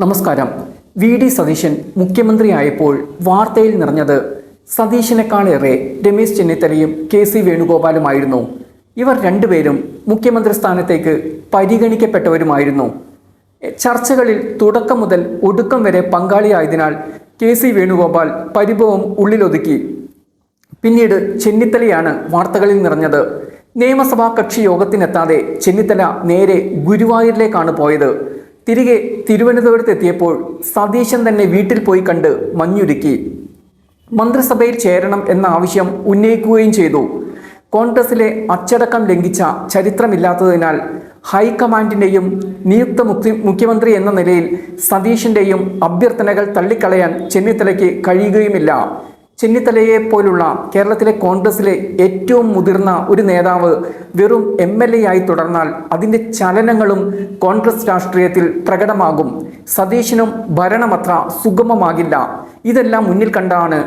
നമസ്കാരം. വി.ഡി. സതീശൻ മുഖ്യമന്ത്രിയായപ്പോൾ വാർത്തയിൽ നിറഞ്ഞത് സതീശനേക്കാളേറെ രമേശ് ചെന്നിത്തലയും കെ.സി. വേണുഗോപാലുമായിരുന്നു. ഇവർ രണ്ടുപേരും മുഖ്യമന്ത്രി സ്ഥാനത്തേക്ക് പരിഗണിക്കപ്പെട്ടവരുമായിരുന്നു. ചർച്ചകളിൽ തുടക്കം മുതൽ ഒടുക്കം വരെ പങ്കാളിയായതിനാൽ കെ.സി. വേണുഗോപാൽ പരിഭവം ഉള്ളിലൊതുക്കി. പിന്നീട് ചെന്നിത്തലയാണ് വാർത്തകളിൽ നിറഞ്ഞത്. നിയമസഭാ കക്ഷി യോഗത്തിനെത്താതെ ചെന്നിത്തല നേരെ ഗുരുവായൂരിലേക്കാണ് പോയത്. തിരികെ തിരുവനന്തപുരത്തെത്തിയപ്പോൾ സതീശൻ തന്നെ വീട്ടിൽ പോയി കണ്ട് മഞ്ഞുരുക്കി. മന്ത്രിസഭയിൽ ചേരണം എന്ന ആവശ്യം ഉന്നയിക്കുകയും ചെയ്തു. കോൺഗ്രസിലെ അച്ചടക്കം ലംഘിച്ച ചരിത്രമില്ലാത്തതിനാൽ ഹൈക്കമാൻഡിൻ്റെയും നിയുക്ത മുഖ്യമന്ത്രി എന്ന നിലയിൽ സതീശൻ്റെയും അഭ്യർത്ഥനകൾ തള്ളിക്കളയാൻ ചെന്നിത്തലയ്ക്ക് കഴിയുകയുമില്ല. ചെന്നിത്തലയെ പോലുള്ള കേരളത്തിലെ കോൺഗ്രസിലെ ഏറ്റവും മുതിർന്ന ഒരു നേതാവ് വെറും MLA ആയി തുടർന്നാൽ അതിൻ്റെ ചലനങ്ങളും കോൺഗ്രസ് രാഷ്ട്രീയത്തിൽ പ്രകടമാകും. സതീശനും ഭരണമത്ര സുഗമമാകില്ല. ഇതെല്ലാം മുന്നിൽ കണ്ടാണ്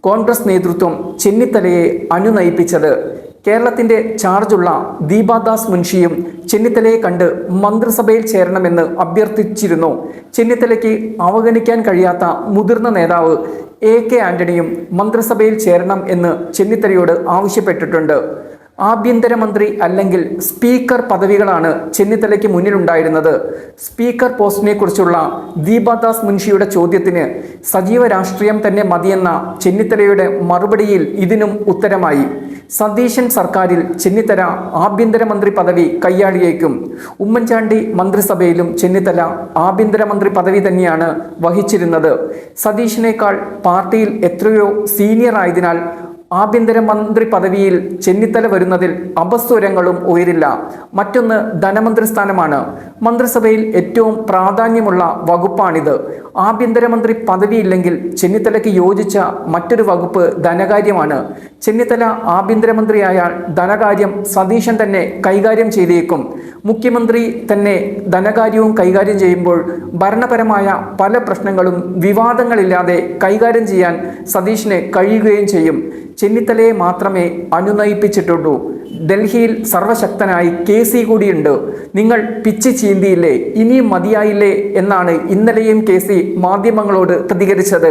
കോൺഗ്രസ് നേതൃത്വം ചെന്നിത്തലയെ അനുനയിപ്പിച്ചത്. കേരളത്തിൻ്റെ ചാർജുള്ള ദീപാദാസ് മുൻഷിയും ചെന്നിത്തലയെ കണ്ട് മന്ത്രിസഭയിൽ ചേരണമെന്ന് അഭ്യർത്ഥിച്ചിരുന്നു. ചെന്നിത്തലയ്ക്ക് അവഗണിക്കാൻ കഴിയാത്ത മുതിർന്ന നേതാവ് AK ആന്റണിയും മന്ത്രിസഭയിൽ ചേരണം എന്ന് ചെന്നിത്തലയോട് ആവശ്യപ്പെട്ടിട്ടുണ്ട്. ആഭ്യന്തരമന്ത്രി അല്ലെങ്കിൽ സ്പീക്കർ പദവികളാണ് ചെന്നിത്തലയ്ക്ക് മുന്നിലുണ്ടായിരുന്നത്. സ്പീക്കർ പോസ്റ്റിനെ കുറിച്ചുള്ള ദീപാദാസ് മുൻഷിയുടെ ചോദ്യത്തിന് സജീവ രാഷ്ട്രീയം തന്നെ മതിയെന്ന ചെന്നിത്തലയുടെ മറുപടിയിൽ ഇതിനും ഉത്തരമായി. സതീശൻ സർക്കാരിൽ ചെന്നിത്തല ആഭ്യന്തരമന്ത്രി പദവി കൈയാളിയേക്കും. ഉമ്മൻചാണ്ടി മന്ത്രിസഭയിലും ചെന്നിത്തല ആഭ്യന്തരമന്ത്രി പദവി തന്നെയാണ് വഹിച്ചിരുന്നത്. സതീശനേക്കാൾ പാർട്ടിയിൽ എത്രയോ സീനിയർ ആയതിനാൽ ആഭ്യന്തരമന്ത്രി പദവിയിൽ ചെന്നിത്തല വരുന്നതിൽ അപസ്വരങ്ങളും ഉയരില്ല. മറ്റൊന്ന് ധനമന്ത്രി സ്ഥാനമാണ്. മന്ത്രിസഭയിൽ ഏറ്റവും പ്രാധാന്യമുള്ള വകുപ്പാണിത്. ആഭ്യന്തരമന്ത്രി പദവിയില്ലെങ്കിൽ ചെന്നിത്തലയ്ക്ക് യോജിച്ച മറ്റൊരു വകുപ്പ് ധനകാര്യമാണ്. ചെന്നിത്തല ആഭ്യന്തരമന്ത്രിയായാൽ ധനകാര്യം സതീശൻ തന്നെ കൈകാര്യം ചെയ്തേക്കും. മുഖ്യമന്ത്രി തന്നെ ധനകാര്യവും കൈകാര്യം ചെയ്യുമ്പോൾ ഭരണപരമായ പല പ്രശ്നങ്ങളും വിവാദങ്ങളില്ലാതെ കൈകാര്യം ചെയ്യാൻ സതീശന് കഴിയുകയും ചെയ്യും. ചെന്നിത്തലയെ മാത്രമേ അനുനയിപ്പിച്ചിട്ടുള്ളൂ. ഡൽഹിയിൽ സർവശക്തനായി KC കൂടിയുണ്ട്. നിങ്ങൾ പിച്ച് ചീന്തിയില്ലേ, ഇനിയും മതിയായില്ലേ എന്നാണ് ഇന്നലെയും KC മാധ്യമങ്ങളോട് പ്രതികരിച്ചത്.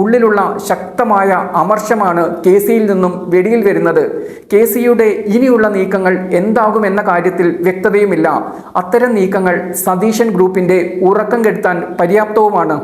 ഉള്ളിലുള്ള ശക്തമായ അമർഷമാണ് KCയിൽ നിന്നും വെളിയിൽ വരുന്നത്. KCയുടെ ഇനിയുള്ള നീക്കങ്ങൾ എന്താകുമെന്ന കാര്യത്തിൽ വ്യക്തതയുമില്ല. അത്തരം നീക്കങ്ങൾ സതീശൻ ഗ്രൂപ്പിന്റെ ഉറക്കം കെടുത്താൻ പര്യാപ്തവുമാണ്.